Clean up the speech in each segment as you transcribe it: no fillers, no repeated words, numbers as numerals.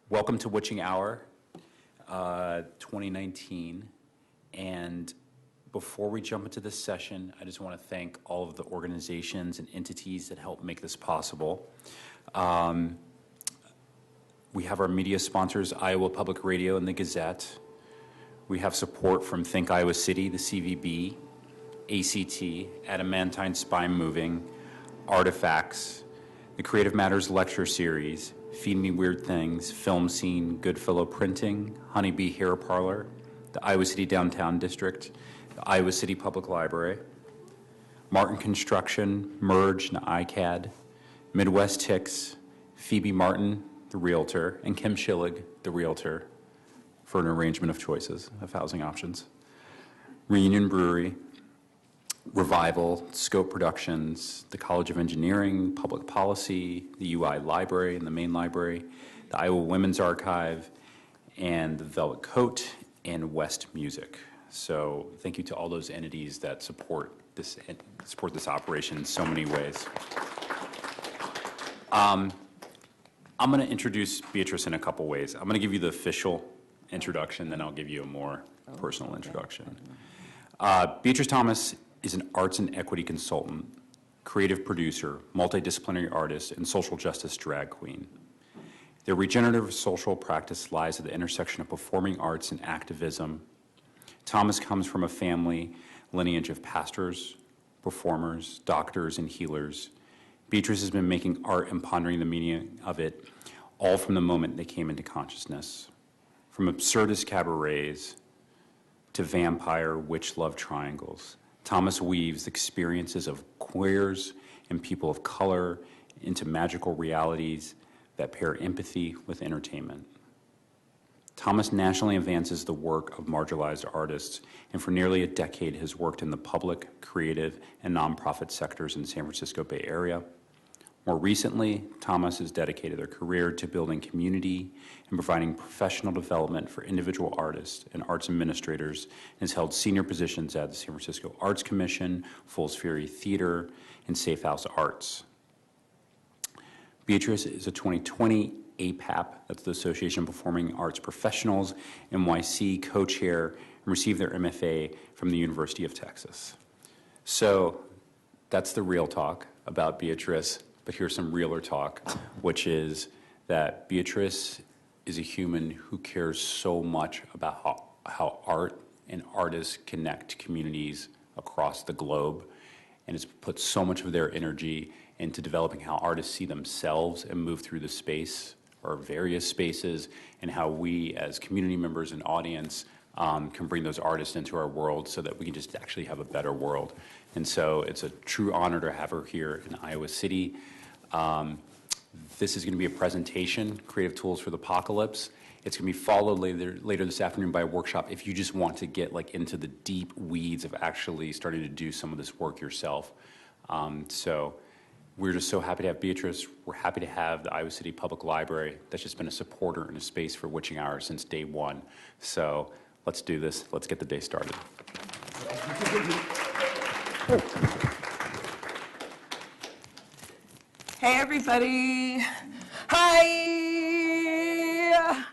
Welcome to Witching Hour 2019. And before we jump into this session, I just want to thank all of the organizations and entities that help make this possible. We have our media sponsors, Iowa Public Radio and the Gazette. We have support from Think Iowa City, the CVB, ACT, Adamantine Spine Moving, Artifacts, the Creative Matters Lecture Series, Feed Me Weird Things, Film Scene, Goodfellow Printing, Honeybee Hair Parlor, the Iowa City Downtown District, the Iowa City Public Library, Martin Construction, Merge and ICAD, Midwest Ticks, Phoebe Martin, the Realtor, and Kim Schillig, the Realtor, for an arrangement of choices of housing options. Reunion Brewery, Revival, Scope Productions, the College of Engineering, Public Policy, the UI Library and the Main Library, the Iowa Women's Archive, and the Velvet Coat, and West Music. So thank you to all those entities that support this operation in so many ways. I'm going to introduce Beatrice in a couple ways. I'm going to give you the official introduction, then I'll give you a more personal introduction. Beatrice Thomas is an arts and equity consultant, creative producer, multidisciplinary artist, and social justice drag queen. Their regenerative social practice lies at the intersection of performing arts and activism. Thomas comes from a family lineage of pastors, performers, doctors, and healers. Beatrice has been making art and pondering the meaning of it all from the moment they came into consciousness. From absurdist cabarets to vampire witch love triangles, Thomas weaves experiences of queers and people of color into magical realities that pair empathy with entertainment. Thomas nationally advances the work of marginalized artists, and for nearly a decade has worked in the public, creative, and nonprofit sectors in the San Francisco Bay Area. More recently, Thomas has dedicated their career to building community and providing professional development for individual artists and arts administrators, and has held senior positions at the San Francisco Arts Commission, Fool's Fury Theater, and Safe House Arts. Beatrice is a 2020 APAP, that's the Association of Performing Arts Professionals, NYC co-chair, and received their MFA from the University of Texas. So that's the real talk about Beatrice. But here's some realer talk, which is that Beatrice is a human who cares so much about how art and artists connect communities across the globe, and has put so much of their energy into developing how artists see themselves and move through the space or various spaces, and how we as community members and audience can bring those artists into our world so that we can just actually have a better world. And so it's a true honor to have her here in Iowa City. This is going to be a presentation, Creative Tools for the Apocalypse. It's going to be followed later this afternoon by a workshop if you just want to get into the deep weeds of actually starting to do some of this work yourself. So we're just so happy to have Beatrice. We're happy to have the Iowa City Public Library that's just been a supporter in a space for Witching Hour since day one. So let's do this. Let's get the day started. Hey, everybody. Hi.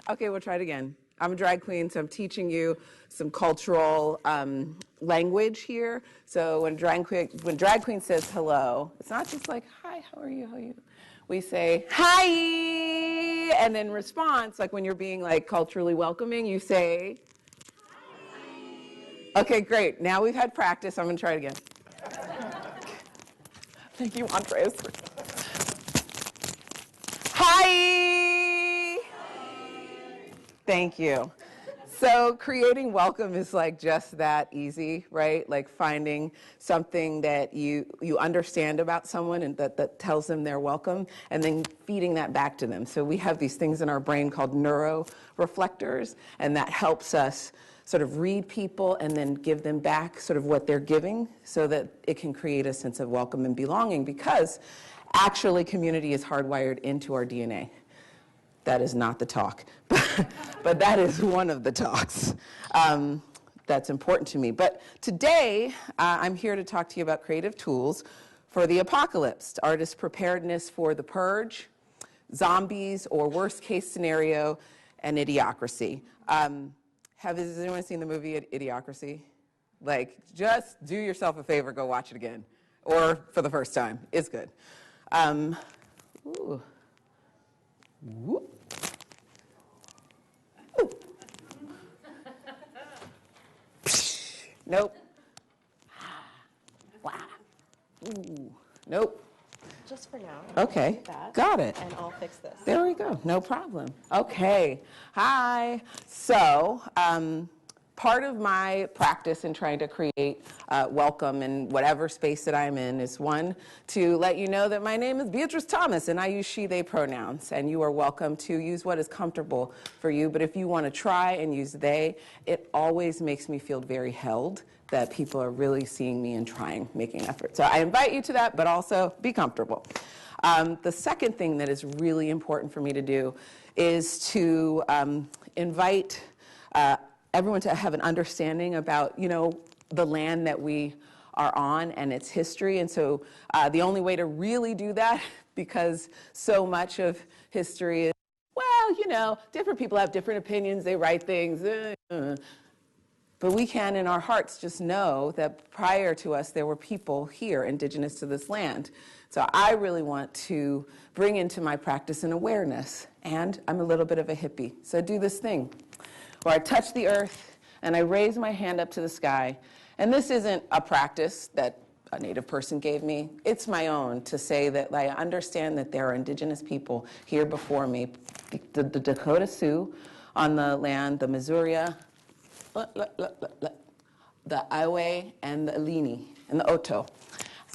Okay, we'll try it again. I'm a drag queen, so I'm teaching you some cultural language here. So when drag queen says hello, it's not just like, hi, how are you, how are you? We say, hi, and in response, like when you're being culturally welcoming, you say, hi. Okay, great. Now we've had practice. I'm going to try it again. Thank you, Andres. Hi! Thank you. So creating welcome is just that easy, right? Like finding something that you understand about someone and that tells them they're welcome, and then feeding that back to them. So we have these things in our brain called neuroreflectors, and that helps us sort of read people and then give them back sort of what they're giving so that it can create a sense of welcome and belonging, because actually community is hardwired into our DNA. That is not the talk, but that is one of the talks that's important to me. But today, I'm here to talk to you about creative tools for the apocalypse, artist preparedness for the purge, zombies, or worst case scenario, an idiocracy. Has anyone seen the movie Idiocracy? Like, just do yourself a favor, go watch it again, or for the first time. It's good. Ooh. Whoop. Ooh. Nope. Wow. Ooh. Nope. Just for now. Okay, got it. And I'll fix this. There we go, no problem. Okay, hi. So, part of my practice in trying to create welcome in whatever space that I'm in is, one, to let you know that my name is Beatrice Thomas and I use she, they pronouns, and you are welcome to use what is comfortable for you. But if you want to try and use they, it always makes me feel very held that people are really seeing me and trying, making an effort. So I invite you to that, but also be comfortable. The second thing that is really important for me to do is to invite everyone to have an understanding about, the land that we are on and its history. And so the only way to really do that, because so much of history is, well, different people have different opinions, they write things, but we can, in our hearts, just know that prior to us, there were people here, indigenous to this land. So I really want to bring into my practice an awareness. And I'm a little bit of a hippie. So I do this thing where I touch the earth and I raise my hand up to the sky. And this isn't a practice that a Native person gave me. It's my own, to say that I understand that there are indigenous people here before me. The Dakota Sioux on the land, the Missouri, the Iowa, and the Alini, and the Oto.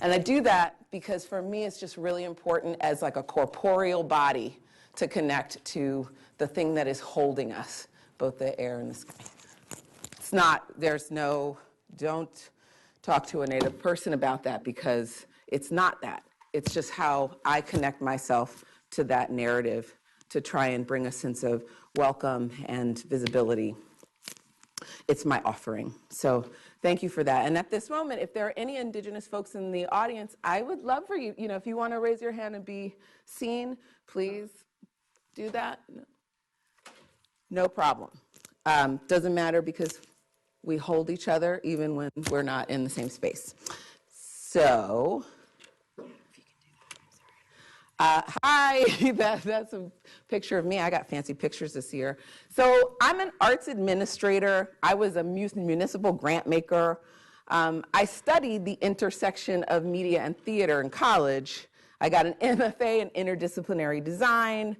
And I do that because for me it's just really important as like a corporeal body to connect to the thing that is holding us, both the air and the sky. It's not, don't talk to a Native person about that, because it's not that. It's just how I connect myself to that narrative to try and bring a sense of welcome and visibility. It's my offering. So thank you for that. And at this moment, if there are any indigenous folks in the audience, I would love for you, if you want to raise your hand and be seen, please do that. No problem. Doesn't matter, because we hold each other even when we're not in the same space. So, hi, that's a picture of me. I got fancy pictures this year. So I'm an arts administrator. I was a municipal grant maker. I studied the intersection of media and theater in college. I got an MFA in interdisciplinary design.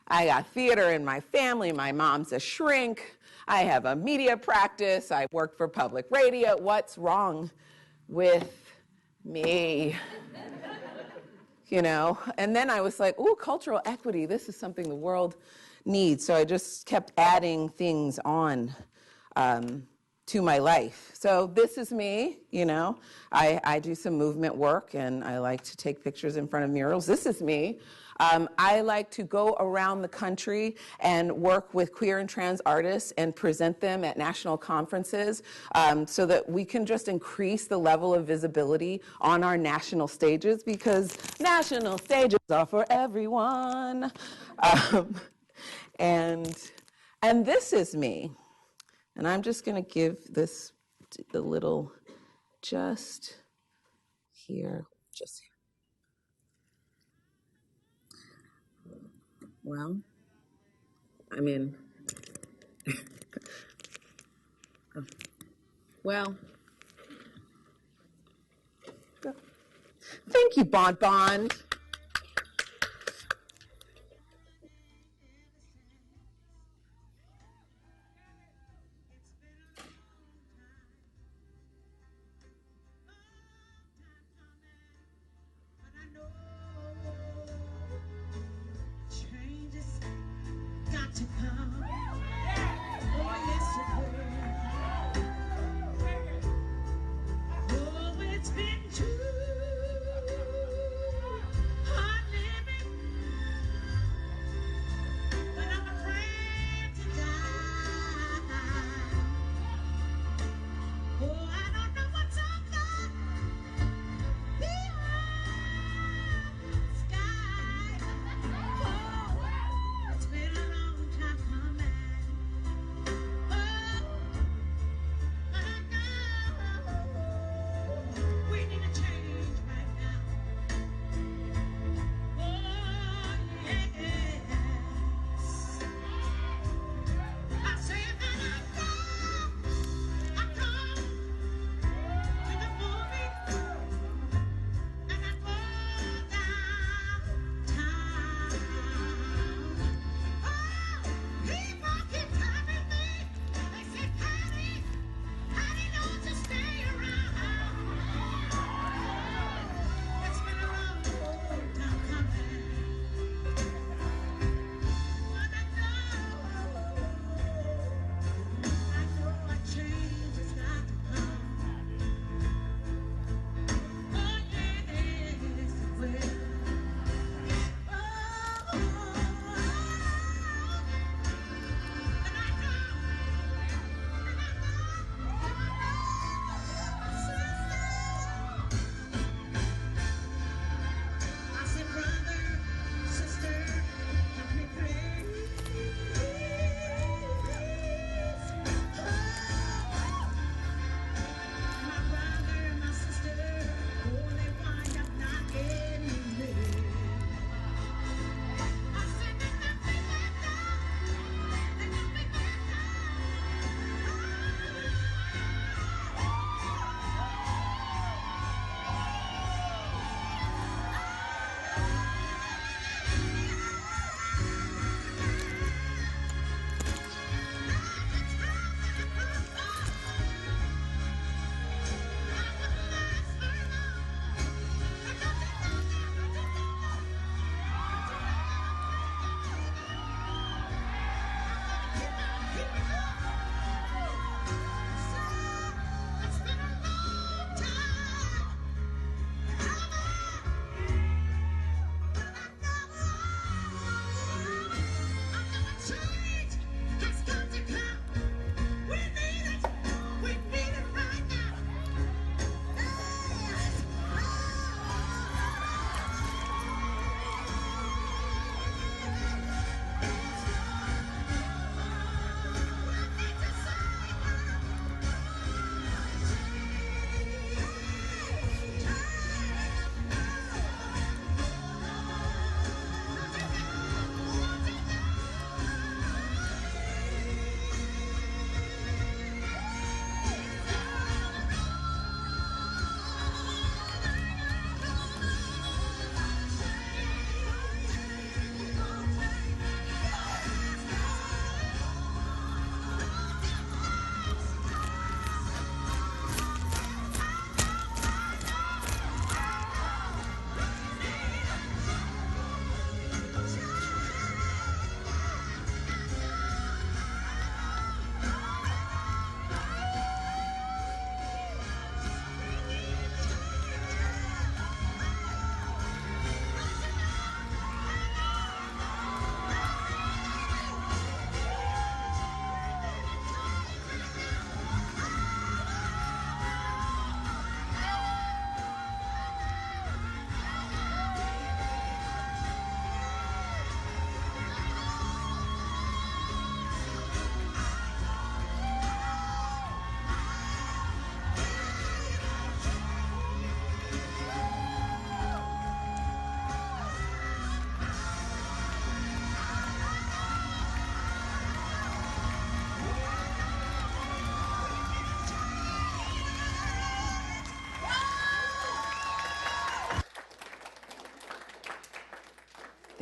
I got theater in my family. My mom's a shrink. I have a media practice. I work for public radio. What's wrong with me? And then I was like, ooh, cultural equity, this is something the world needs. So I just kept adding things on to my life. So this is me, I do some movement work and I like to take pictures in front of murals. This is me. I like to go around the country and work with queer and trans artists and present them at national conferences so that we can just increase the level of visibility on our national stages, because national stages are for everyone. And this is me. And I'm just going to give this a little just here. Well, thank you, Bon Bon.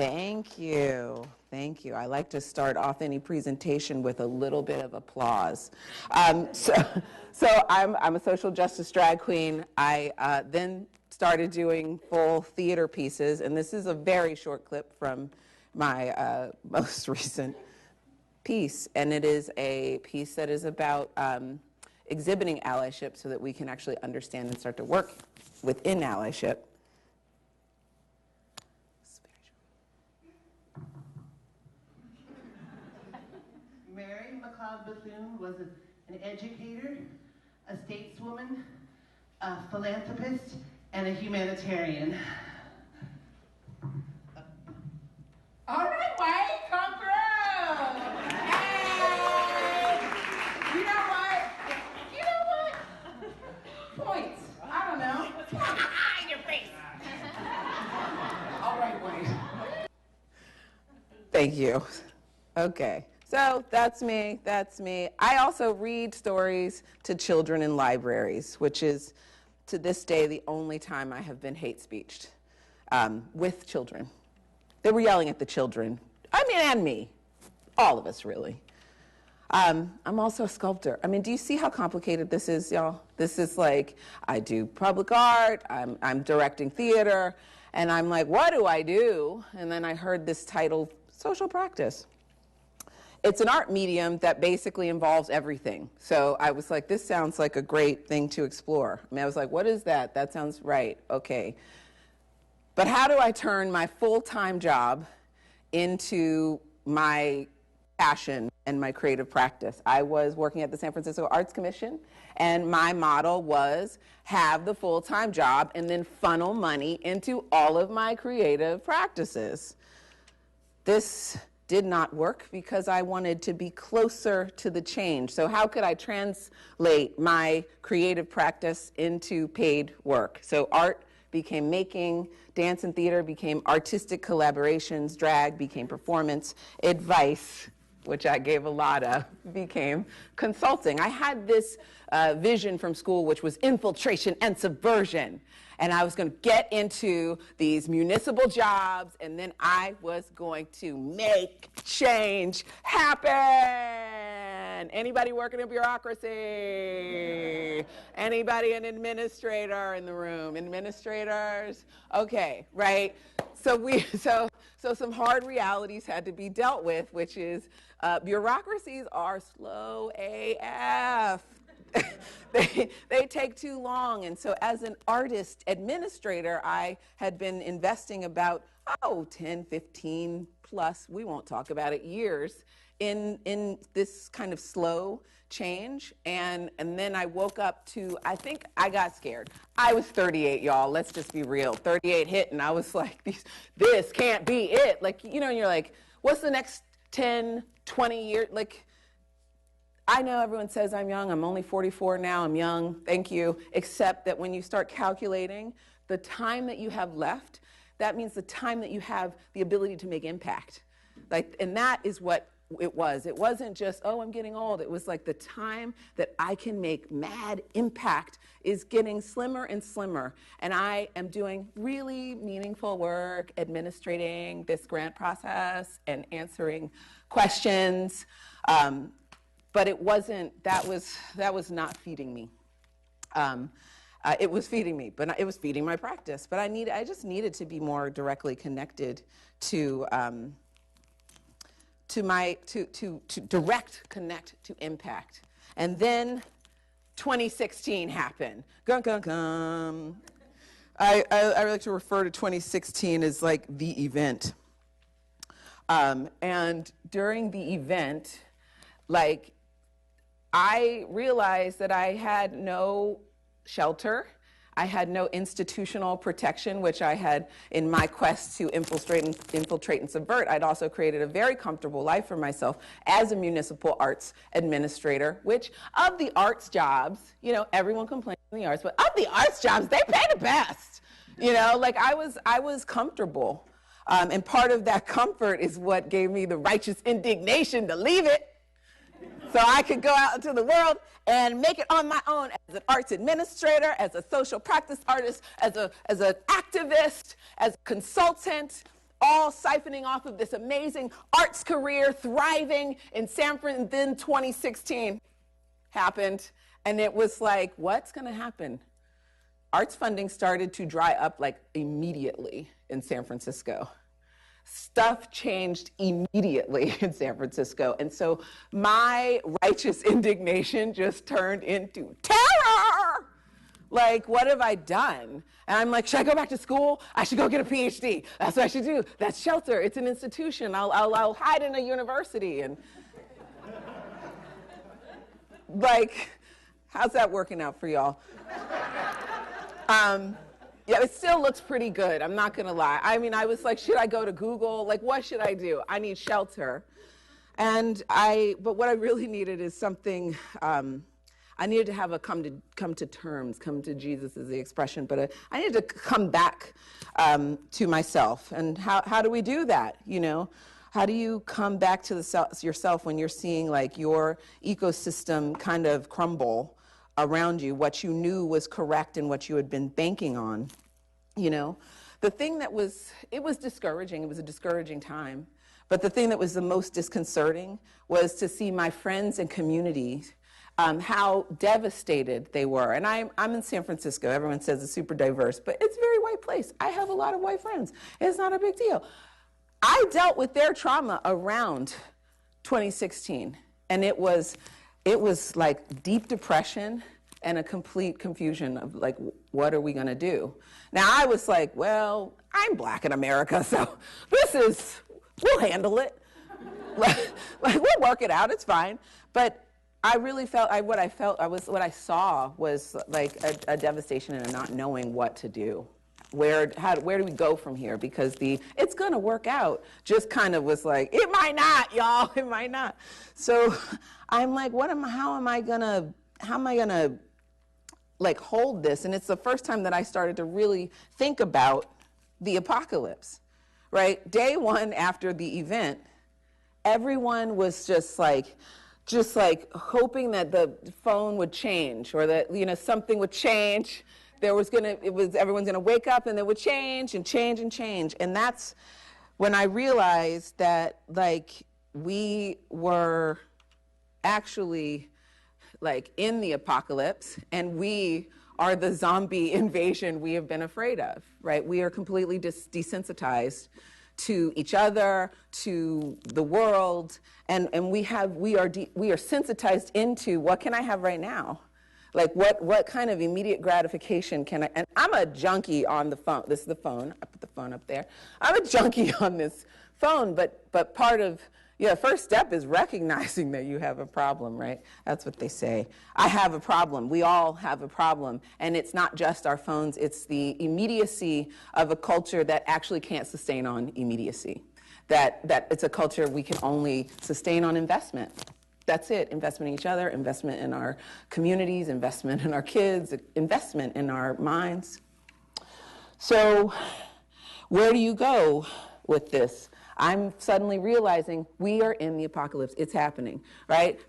Thank you. Thank you. I like to start off any presentation with a little bit of applause. So I'm a social justice drag queen. I then started doing full theater pieces, and this is a very short clip from my most recent piece, and it is a piece that is about exhibiting allyship so that we can actually understand and start to work within allyship. Mary McLeod Bethune was an educator, a stateswoman, a philanthropist, and a humanitarian. All right, White, come through. Hey! You know what? Points. I don't know. In your face. All right, White. Thank you. Okay. So that's me. I also read stories to children in libraries, which is, to this day, the only time I have been hate speeched with children. They were yelling at the children. I mean, and me. All of us, really. I'm also a sculptor. I mean, do you see how complicated this is, y'all? This is like, I do public art, I'm directing theater, and I'm like, what do I do? And then I heard this title, social practice. It's an art medium that basically involves everything. So I was like, this sounds like a great thing to explore. I mean, I was like, what is that? That sounds right. Okay. But how do I turn my full-time job into my passion and my creative practice? I was working at the San Francisco Arts Commission, and my model was have the full-time job and then funnel money into all of my creative practices. This did not work because I wanted to be closer to the change. So how could I translate my creative practice into paid work? So art became making, dance and theater became artistic collaborations, drag became performance, advice, which I gave a lot of, became consulting. I had this vision from school, which was infiltration and subversion. And I was going to get into these municipal jobs, and then I was going to make change happen. Anybody working in bureaucracy? Anybody an administrator in the room? Administrators? Okay, right? So some hard realities had to be dealt with, which is bureaucracies are slow AF. They take too long. And so as an artist administrator, I had been investing about, 10, 15 plus, we won't talk about it, years in this kind of slow change. And then I woke up to, I think I got scared. I was 38, y'all. Let's just be real. 38 hit, and I was like, this can't be it. Like, you know, and you're like, what's the next 10, 20 years? Like, I know everyone says I'm young. I'm only 44 now. I'm young. Thank you. Except that when you start calculating the time that you have left, that means the time that you have the ability to make impact. Like, and that is what it was. It wasn't just, I'm getting old. It was like the time that I can make mad impact is getting slimmer and slimmer. And I am doing really meaningful work, administrating this grant process and answering questions. But it wasn't, that was not feeding me. It was feeding me, but it was feeding my practice. But I just needed to be more directly connected to direct connect to impact. And then 2016 happened. Gun, gun, gun. I like to refer to 2016 as like the event. And during the event, like, I realized that I had no shelter. I had no institutional protection, which I had in my quest to infiltrate and subvert. I'd also created a very comfortable life for myself as a municipal arts administrator, which of the arts jobs, you know, everyone complains in the arts, but of the arts jobs, they pay the best. You know, like I was comfortable. And part of that comfort is what gave me the righteous indignation to leave it. So I could go out into the world and make it on my own as an arts administrator, as a social practice artist, as an activist, as a consultant, all siphoning off of this amazing arts career, thriving in San Fran. Then 2016 happened, and it was like, what's going to happen? Arts funding started to dry up like immediately in San Francisco. Stuff changed immediately in San Francisco. And so my righteous indignation just turned into terror. Like, what have I done? And I'm like, should I go back to school? I should go get a PhD. That's what I should do. That's shelter. It's an institution. I'll hide in a university. And like, how's that working out for y'all? Yeah, it still looks pretty good. I'm not going to lie. I mean, I was like, should I go to Google? Like, what should I do? I need shelter. But what I really needed is something, I needed to have a come to terms, come to Jesus is the expression, but I needed to come back to myself. And how do we do that, you know? How do you come back to yourself when you're seeing like your ecosystem kind of crumble around you, what you knew was correct and what you had been banking on, you know? The thing that it was discouraging, it was a discouraging time, but the thing that was the most disconcerting was to see my friends and community, how devastated they were. And I'm in San Francisco, everyone says it's super diverse, but it's a very white place. I have a lot of white friends. It's not a big deal. I dealt with their trauma around 2016, and it was like deep depression and a complete confusion of like, what are we gonna do? Now I was like, well, I'm Black in America, so we'll handle it. Like we'll work it out, it's fine. But I really felt, what I saw was like a devastation and a not knowing what to do. Where do we go from here? Because it's gonna work out just kind of was like, it might not, y'all, it might not. So I'm like, how am I gonna like hold this? And it's the first time that I started to really think about the apocalypse, right? Day one after the event, everyone was just like hoping that the phone would change or that, you know, something would change. Everyone's gonna wake up and it would change and change and change. And that's when I realized that like we were actually like in the apocalypse and we are the zombie invasion we have been afraid of, right? We are completely desensitized to each other, to the world, and we are sensitized into what can I have right now? Like what kind of immediate gratification can I, and I'm a junkie on the phone. This is the phone, I put the phone up there. I'm a junkie on this phone, but part of, first step is recognizing that you have a problem, right? That's what they say. I have a problem, we all have a problem, and it's not just our phones, it's the immediacy of a culture that actually can't sustain on immediacy. That it's a culture we can only sustain on investment. That's it, investment in each other, investment in our communities, investment in our kids, investment in our minds. So where do you go with this? I'm suddenly realizing we are in the apocalypse. It's happening, right?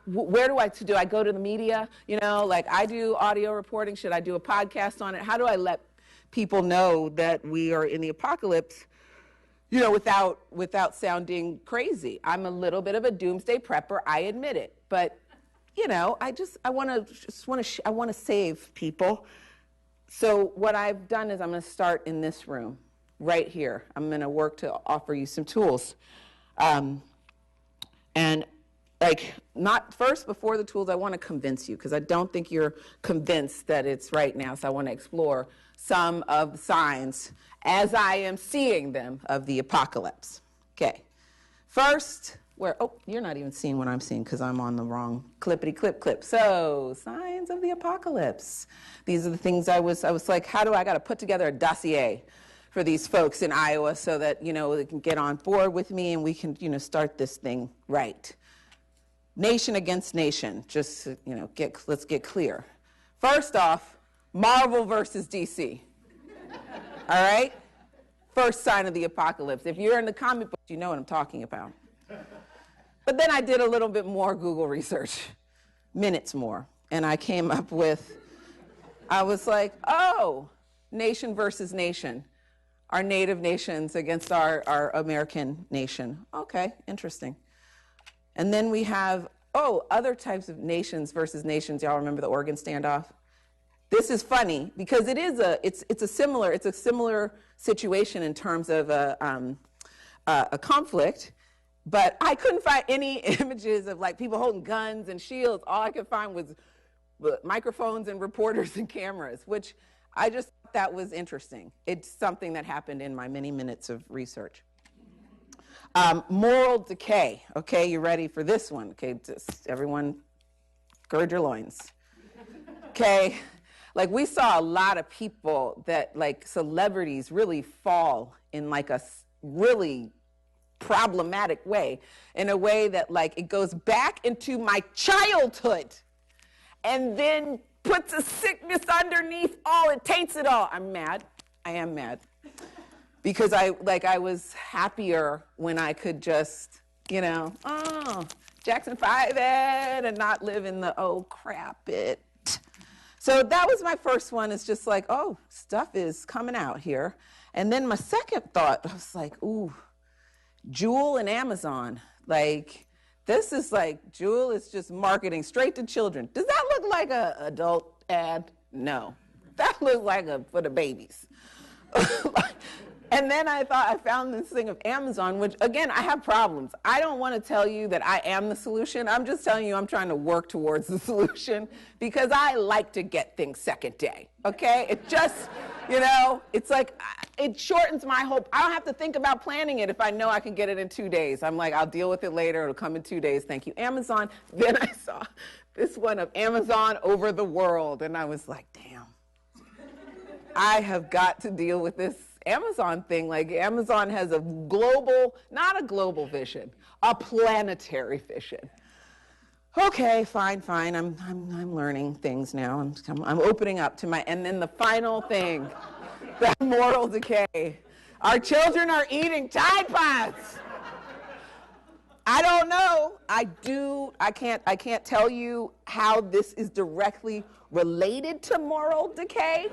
Where do I go to the media? You know, like I do audio reporting. Should I do a podcast on it? How do I let people know that we are in the apocalypse? You know, without sounding crazy. I'm a little bit of a doomsday prepper, I admit it. But, you know, I want to save people. So what I've done is I'm going to start in this room, right here. I'm going to work to offer you some tools. And like, not first, before the tools, I want to convince you, because I don't think you're convinced that it's right now. So I want to explore some of the signs as I am seeing them of the apocalypse. Okay. First, you're not even seeing what I'm seeing because I'm on the wrong clip. So, signs of the apocalypse. These are the things I was like, I got to put together a dossier for these folks in Iowa so that, you know, they can get on board with me and we can, you know, start this thing right. Nation against nation, just, you know, let's get clear. First off, Marvel versus DC. All right? First sign of the apocalypse. If you're in the comic books, you know what I'm talking about. But then I did a little bit more Google research, minutes more, and I came up with, I was like, oh, nation versus nation. our native nations against our American nation. Okay, interesting. And then we have, other types of nations versus nations. Y'all remember the Oregon standoff? This is funny because it's a similar situation in terms of a conflict, but I couldn't find any images of like people holding guns and shields. All I could find was microphones and reporters and cameras, which I just thought that was interesting. It's something that happened in my many minutes of research. Moral decay. Okay, you ready for this one? Okay, just everyone gird your loins. Okay, like we saw a lot of people that like celebrities really fall in like a really problematic way, in a way that like it goes back into my childhood and then puts a sickness underneath all, it taints it all. I'm mad. I am mad. Because I was happier when I could just, Jackson 5 Ed and not live in the, crap it. So that was my first one. It's just like, stuff is coming out here. And then my second thought, I was like, Jewel and Amazon. Like, this is like, Jewel is just marketing straight to children. Does that look like an adult ad? No. That looks like for the babies. And then I found this thing of Amazon, which, again, I have problems. I don't want to tell you that I am the solution. I'm just telling you I'm trying to work towards the solution because I like to get things second day, okay? It just, it's like, it shortens my hope. I don't have to think about planning it if I know I can get it in 2 days. I'm like, I'll deal with it later. It'll come in 2 days. Thank you, Amazon. Then I saw this one of Amazon over the world, and I was like, damn. I have got to deal with this Amazon thing. Like Amazon has a global, not a global vision, a planetary vision. Okay, fine. I'm learning things now. I'm opening up to and then the final thing, the moral decay. Our children are eating Tide Pods. I don't know. I can't tell you how this is directly related to moral decay.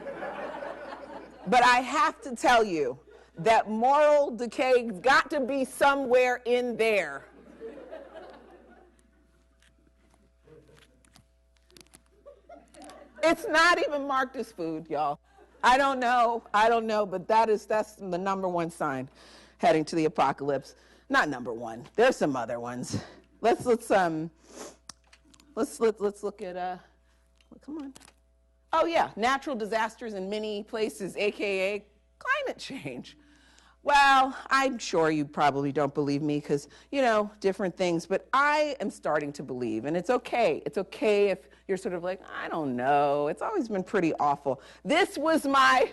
But I have to tell you that moral decay's got to be somewhere in there. It's not even marked as food, y'all. I don't know, but that's the number one sign heading to the apocalypse. Not number one. There's some other ones. Let's look at come on. Oh yeah, natural disasters in many places, AKA climate change. Well, I'm sure you probably don't believe me because, different things, but I am starting to believe, and it's okay. It's okay if you're sort of like, I don't know, it's always been pretty awful. This was my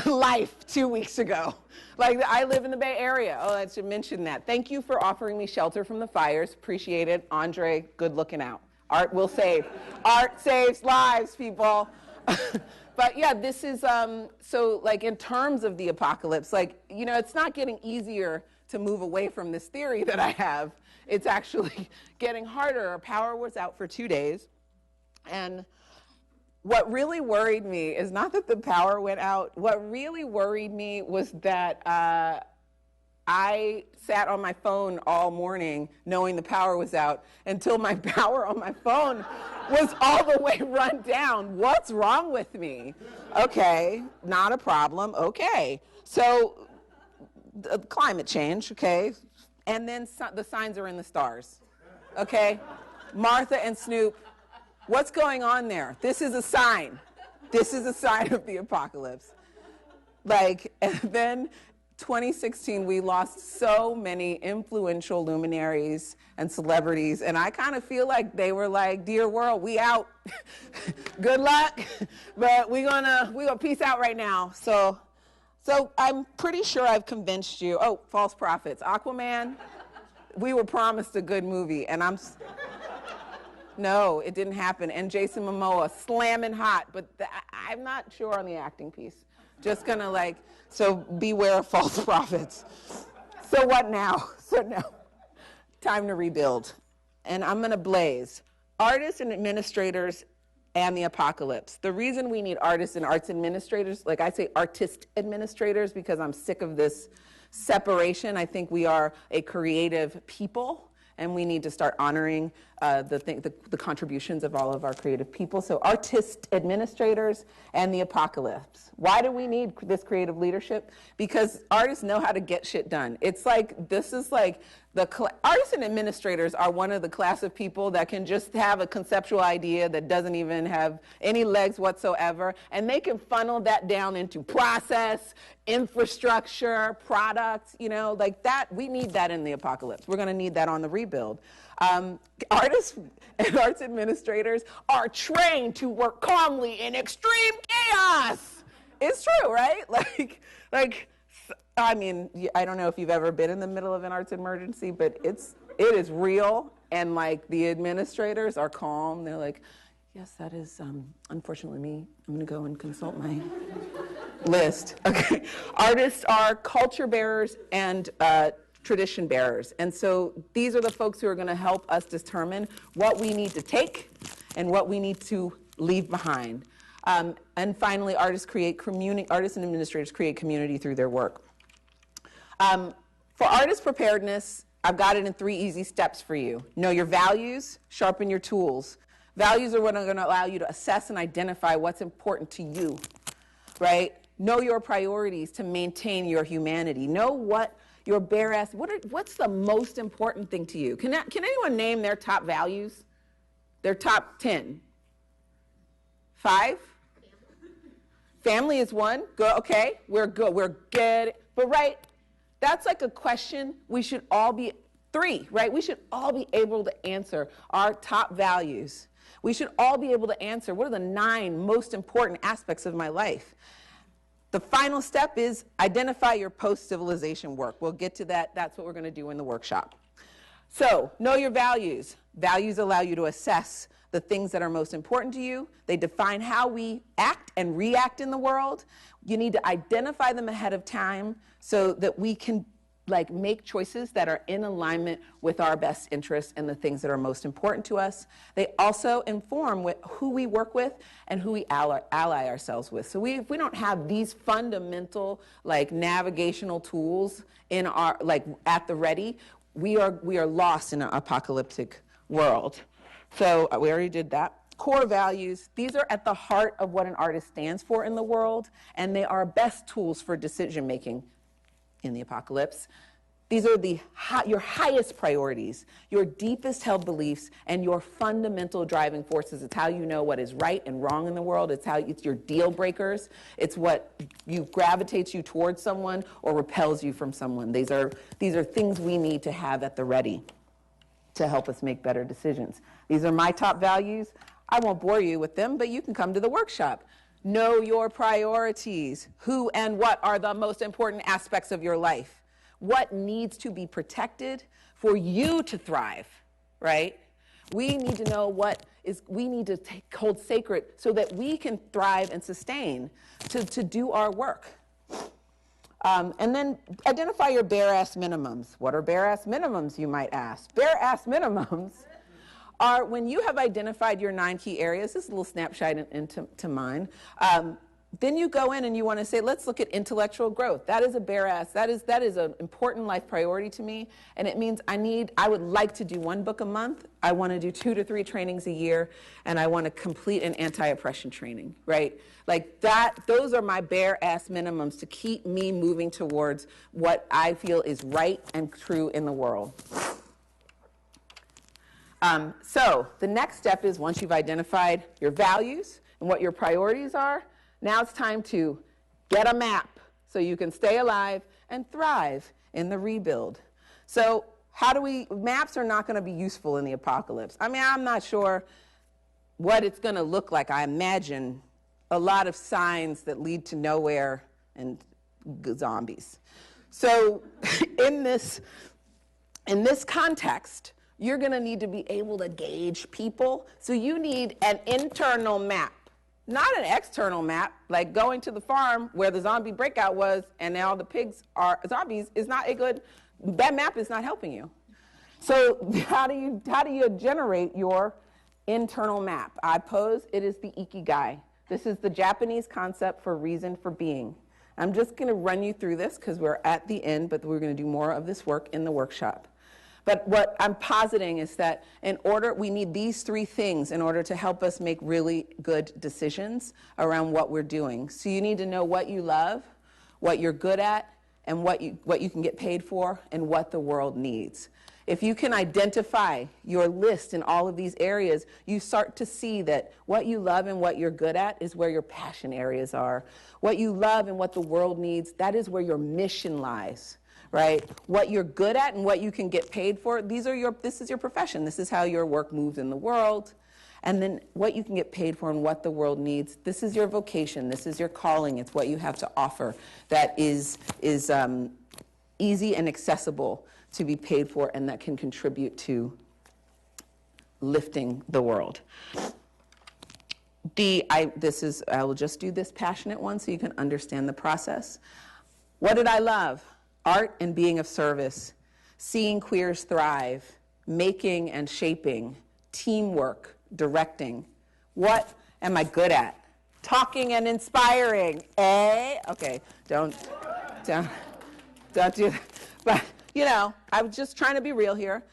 life 2 weeks ago. Like, I live in the Bay Area. Oh, I should mention that. Thank you for offering me shelter from the fires. Appreciate it. Andre, good looking out. Art will save. Art saves lives, people. But yeah, this is, so like in terms of the apocalypse, like, it's not getting easier to move away from this theory that I have. It's actually getting harder. Our power was out for 2 days. And what really worried me is not that the power went out. What really worried me was that I sat on my phone all morning knowing the power was out until my power on my phone was all the way run down. What's wrong with me? Okay, not a problem. Okay. So climate change, okay? And then the signs are in the stars, okay? Martha and Snoop, what's going on there? This is a sign. This is a sign of the apocalypse. Like, and then 2016, we lost so many influential luminaries and celebrities, and I kind of feel like they were like, dear world, we out. Good luck, but we gonna peace out right now. So I'm pretty sure I've convinced you. Oh, false prophets. Aquaman, we were promised a good movie, and no, it didn't happen. And Jason Momoa, slamming hot, but I'm not sure on the acting piece. Just gonna so beware of false prophets. So what now? So now, time to rebuild. And I'm gonna blaze. Artists and administrators and the apocalypse. The reason we need artists and arts administrators, like I say artist administrators because I'm sick of this separation. I think we are a creative people, and we need to start honoring the contributions of all of our creative people. So artist administrators and the apocalypse. Why do we need this creative leadership? Because artists know how to get shit done. It's like, this is like, artists and administrators are one of the class of people that can just have a conceptual idea that doesn't even have any legs whatsoever, and they can funnel that down into process, infrastructure, products, you know, like that. We need that in the apocalypse. We're going to need that on the rebuild. Artists and arts administrators are trained to work calmly in extreme chaos. It's true, right? I mean, I don't know if you've ever been in the middle of an arts emergency, but it is real. And like the administrators are calm. They're like, yes, that is unfortunately me. I'm going to go and consult my list. Okay. Artists are culture bearers and tradition bearers. And so these are the folks who are going to help us determine what we need to take and what we need to leave behind. And finally, artists and administrators create community through their work. For artist preparedness, I've got it in 3 easy steps for you. Know your values, sharpen your tools. Values are what are going to allow you to assess and identify what's important to you, right? Know your priorities to maintain your humanity. Know what your bare ass, what's the most important thing to you? Can anyone name their top values? Their top 10? 5? Family is 1. Good. Okay, we're good. We're good. But right, that's like a question we should all be 3, right? We should all be able to answer our top values. We should all be able to answer, what are the 9 most important aspects of my life? The final step is identify your post-civilization work. We'll get to that. That's what we're going to do in the workshop. So, know your values. Values allow you to assess the things that are most important to you. They define how we act and react in the world. You need to identify them ahead of time so that we can make choices that are in alignment with our best interests and the things that are most important to us. They also inform who we work with and who we ally ourselves with. So if we don't have these fundamental navigational tools in our at the ready, we are lost in an apocalyptic world. So we already did that. Core values, these are at the heart of what an artist stands for in the world, and they are best tools for decision making in the apocalypse. These are your highest priorities, your deepest held beliefs, and your fundamental driving forces. It's how you know what is right and wrong in the world. It's your deal breakers. It's what gravitates you towards someone or repels you from someone. These are things we need to have at the ready to help us make better decisions. These are my top values. I won't bore you with them, but you can come to the workshop. Know your priorities. Who and what are the most important aspects of your life? What needs to be protected for you to thrive, right? We need to know we need to hold sacred so that we can thrive and sustain to do our work. And then identify your bare-ass minimums. What are bare-ass minimums, you might ask? Bare-ass minimums are when you have identified your 9 key areas. This is a little snapshot into mine. Then you go in and you want to say, let's look at intellectual growth. That is a bare-ass. That is an important life priority to me. And it means I would like to do 1 book a month. I want to do 2 to 3 trainings a year. And I want to complete an anti-oppression training, right? Those are my bare-ass minimums to keep me moving towards what I feel is right and true in the world. So the next step is, once you've identified your values and what your priorities are, now it's time to get a map so you can stay alive and thrive in the rebuild. So maps are not going to be useful in the apocalypse. I mean, I'm not sure what it's going to look like. I imagine a lot of signs that lead to nowhere and zombies. So in this context, you're going to need to be able to gauge people. So you need an internal map, not an external map, like going to the farm where the zombie breakout was and now the pigs are zombies is not that map is not helping you. So how do you generate your internal map. I pose, it is the ikigai. This is the Japanese concept for reason for being. I'm just going to run you through this because we're at the end, but we're going to do more of this work in the workshop. But what I'm positing is that we need these three things in order to help us make really good decisions around what we're doing. So you need to know what you love, what you're good at, and what you can get paid for, and what the world needs. If you can identify your list in all of these areas, you start to see that what you love and what you're good at is where your passion areas are. What you love and what the world needs, that is where your mission lies, right? What you're good at and what you can get paid for, this is your profession. This is how your work moves in the world. And then what you can get paid for and what the world needs, this is your vocation. This is your calling. It's what you have to offer that is easy and accessible to be paid for, and that can contribute to lifting the world. I will just do this passionate one so you can understand the process. What did I love? Art and being of service, seeing queers thrive, making and shaping, teamwork, directing. What am I good at? Talking and inspiring. Okay, don't do that. But I was just trying to be real here.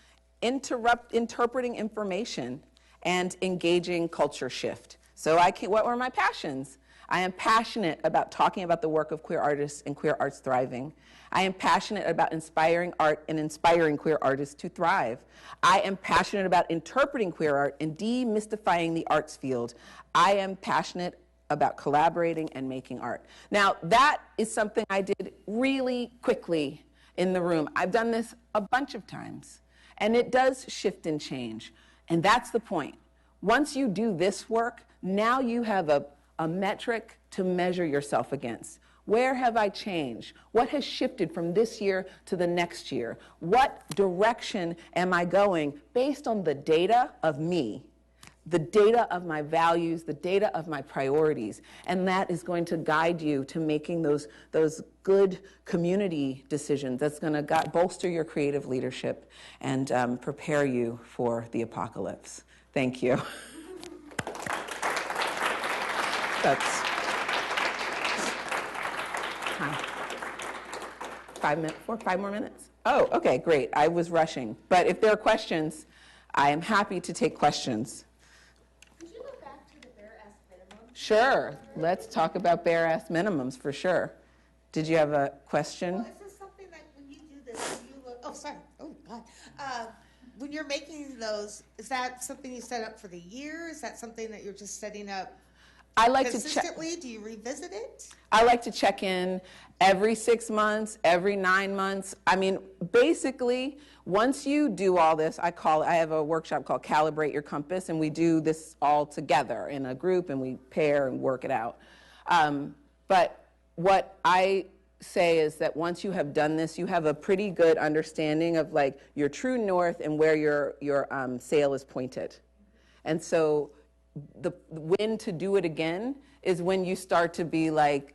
Interpreting information and engaging culture shift. So what were my passions? I am passionate about talking about the work of queer artists and queer arts thriving. I am passionate about inspiring art and inspiring queer artists to thrive. I am passionate about interpreting queer art and demystifying the arts field. I am passionate about collaborating and making art. Now, that is something I did really quickly in the room. I've done this a bunch of times, and it does shift and change. And that's the point. Once you do this work, now you have a metric to measure yourself against. Where have I changed? What has shifted from this year to the next year? What direction am I going based on the data of me, the data of my values, the data of my priorities? And that is going to guide you to making those good community decisions. That's going to bolster your creative leadership and prepare you for the apocalypse. Thank you. That's 5 more minutes? Oh, okay, great. I was rushing. But if there are questions, I am happy to take questions. Could you go back to the bare-ass minimum? Sure. Let's talk about bare-ass minimums for sure. Did you have a question? Well, is this something that when you do this, you look, oh, sorry, oh, God. When you're making those, is that something you set up for the year? Is that something that you're just setting up I like consistently? Do you revisit it? I like to check in every 6 months, every 9 months. I mean, basically, once you do all this, I have a workshop called Calibrate Your Compass, and we do this all together in a group, and we pair and work it out. But what I say is that once you have done this, you have a pretty good understanding of like your true north and where your sail is pointed. And so the when to do it again is when you start to be like,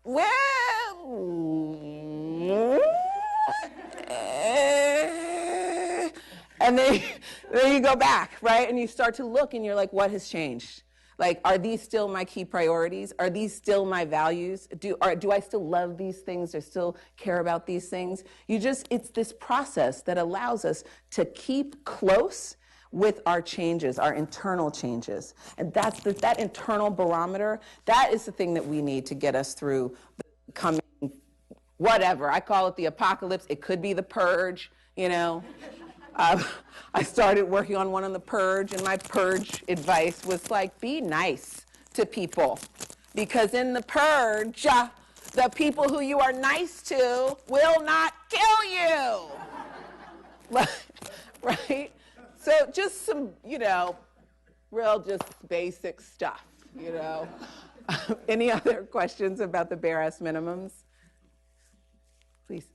well, and then you go back, right? And you start to look and you're like, what has changed? Like, are these still my key priorities? Are these still my values? Do I still love these things? Do I still care about these things? It's this process that allows us to keep close with our changes, our internal changes. And that internal barometer, that is the thing that we need to get us through the coming, whatever. I call it the apocalypse. It could be the purge, I started working on one on the purge, and my purge advice was like, be nice to people. Because in the purge, the people who you are nice to will not kill you. Right? So just some, real just basic stuff, Any other questions about the bare-ass minimums? Please. Do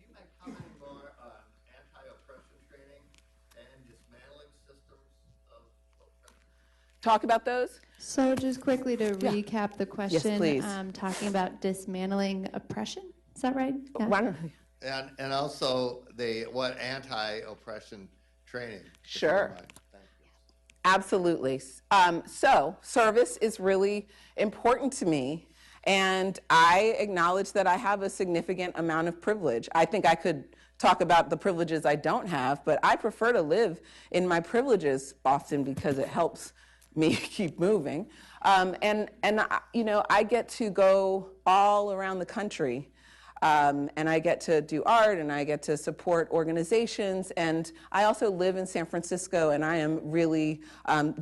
you mind commenting more on anti-oppression training and dismantling systems of oppression? Talk about those? So just quickly to Yeah. recap the question, please. Talking about dismantling oppression, is that right? Yeah. Why don't And also what anti-oppression training? if you Sure. don't mind. Thank you. Absolutely. So service is really important to me, and I acknowledge that I have a significant amount of privilege. I think I could talk about the privileges I don't have, but I prefer to live in my privileges often because it helps me keep moving. I get to go all around the country. And I get to do art, and I get to support organizations, and I also live in San Francisco, and I am really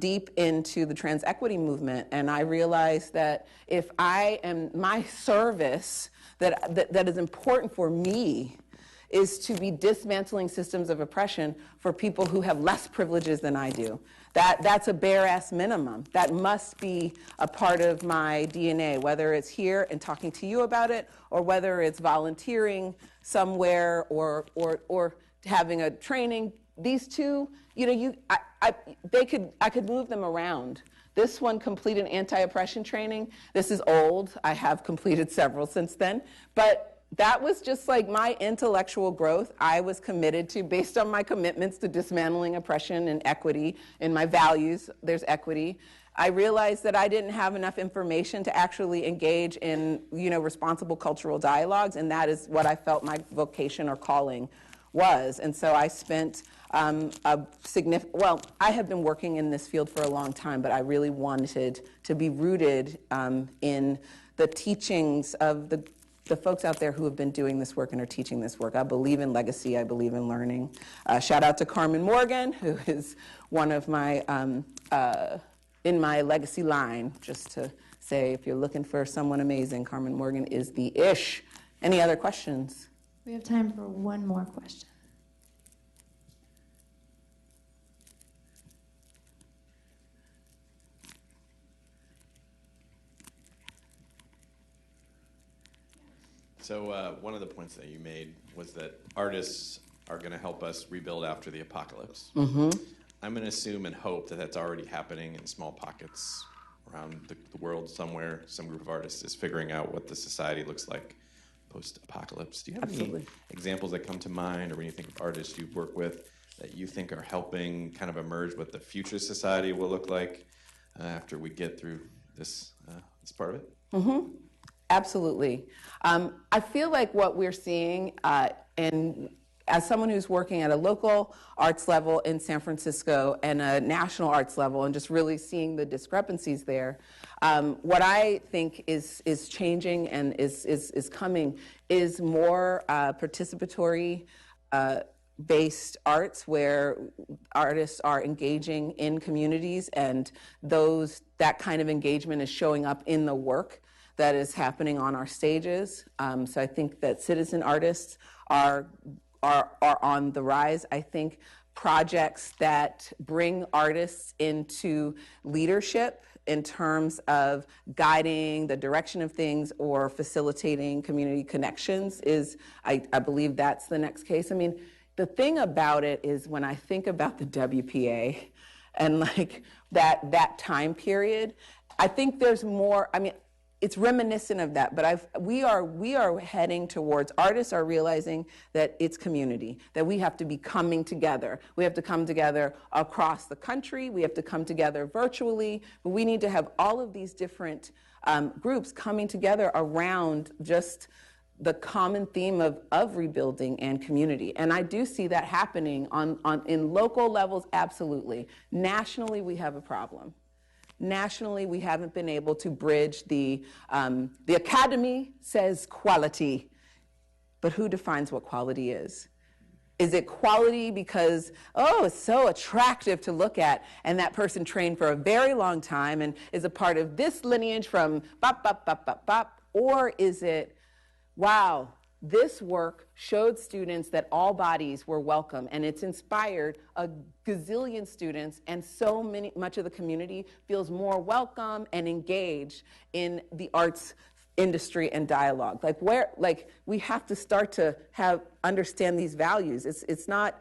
deep into the trans equity movement, and I realize that if my service that is important for me is to be dismantling systems of oppression for people who have less privileges than I do. That's a bare-ass minimum. That must be a part of my DNA, whether it's here and talking to you about it, or whether it's volunteering somewhere or having a training. These two, I could move them around. This one, complete an anti-oppression training. This is old. I have completed several since then, but that was just like my intellectual growth I was committed to based on my commitments to dismantling oppression and equity. In my values, there's equity. I realized that I didn't have enough information to actually engage in, responsible cultural dialogues, and that is what I felt my vocation or calling was. And so I spent I have been working in this field for a long time, but I really wanted to be rooted in the teachings of the folks out there who have been doing this work and are teaching this work. I believe in legacy. I believe in learning. Shout out to Carmen Morgan, who is one of my, in my legacy line, just to say, if you're looking for someone amazing, Carmen Morgan is the ish. Any other questions? We have time for one more question. So one of the points that you made was that artists are going to help us rebuild after the apocalypse. Mm-hmm. I'm going to assume and hope that that's already happening in small pockets around the world somewhere. Some group of artists is figuring out what the society looks like post-apocalypse. Do you have any examples that come to mind, or when you think of artists you work with that you think are helping kind of emerge what the future society will look like after we get through this part of it? Mm-hmm. Absolutely. I feel like what we're seeing, and as someone who's working at a local arts level in San Francisco and a national arts level, and just really seeing the discrepancies there, what I think is changing and is coming is more participatory based arts, where artists are engaging in communities, and that kind of engagement is showing up in the work that is happening on our stages. So I think that citizen artists are on the rise. I think projects that bring artists into leadership in terms of guiding the direction of things or facilitating community connections I believe that's the next case. I mean, the thing about it is, when I think about the WPA and like that time period, I think there's more, it's reminiscent of that, but we are heading towards, artists are realizing that it's community, that we have to be coming together. We have to come together across the country, we have to come together virtually, but we need to have all of these different groups coming together around just the common theme of rebuilding and community. And I do see that happening in local levels, absolutely. Nationally, we have a problem. Nationally, we haven't been able to bridge the academy says quality, but who defines what quality is? Is it quality because, it's so attractive to look at, and that person trained for a very long time and is a part of this lineage from bop, bop, bop, bop, bop? Or is it, wow, this work showed students that all bodies were welcome, and it's inspired a gazillion students, and much of the community feels more welcome and engaged in the arts industry and dialogue. We have to start to understand these values. It's not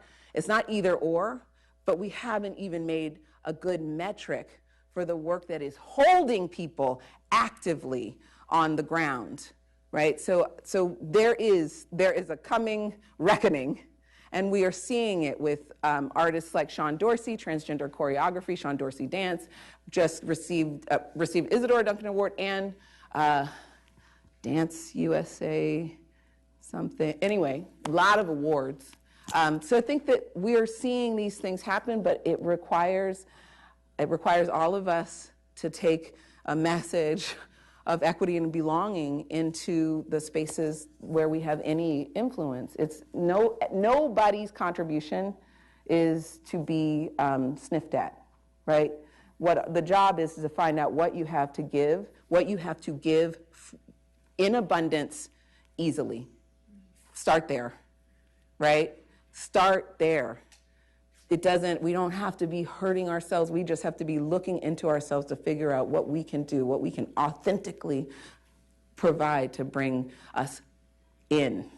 either or, but we haven't even made a good metric for the work that is holding people actively on the ground. Right, so there is a coming reckoning, And we are seeing it with artists like Sean Dorsey, transgender choreography, Sean Dorsey dance, just received Isadora Duncan Award and Dance USA something. Anyway, a lot of awards. So I think that we are seeing these things happen, but it requires all of us to take a message of equity and belonging into the spaces where we have any influence. It's nobody's contribution is to be sniffed at, right? What the job is to find out what you have to give in abundance easily. Start there, right? Start there. We don't have to be hurting ourselves. We just have to be looking into ourselves to figure out what we can do, what we can authentically provide to bring us in,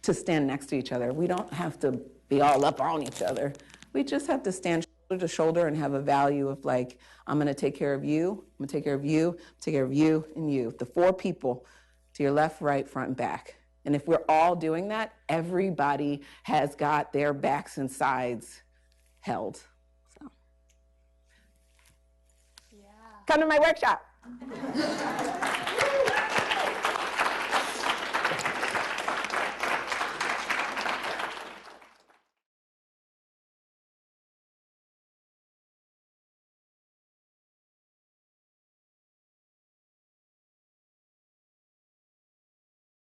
to stand next to each other. We don't have to be all up on each other. We just have to stand shoulder to shoulder and have a value of like, I'm gonna take care of you, I'm gonna take care of you, take care of you, and you. The 4 people to your left, right, front, and back. And if we're all doing that, everybody has got their backs and sides held. So. Yeah. Come to my workshop.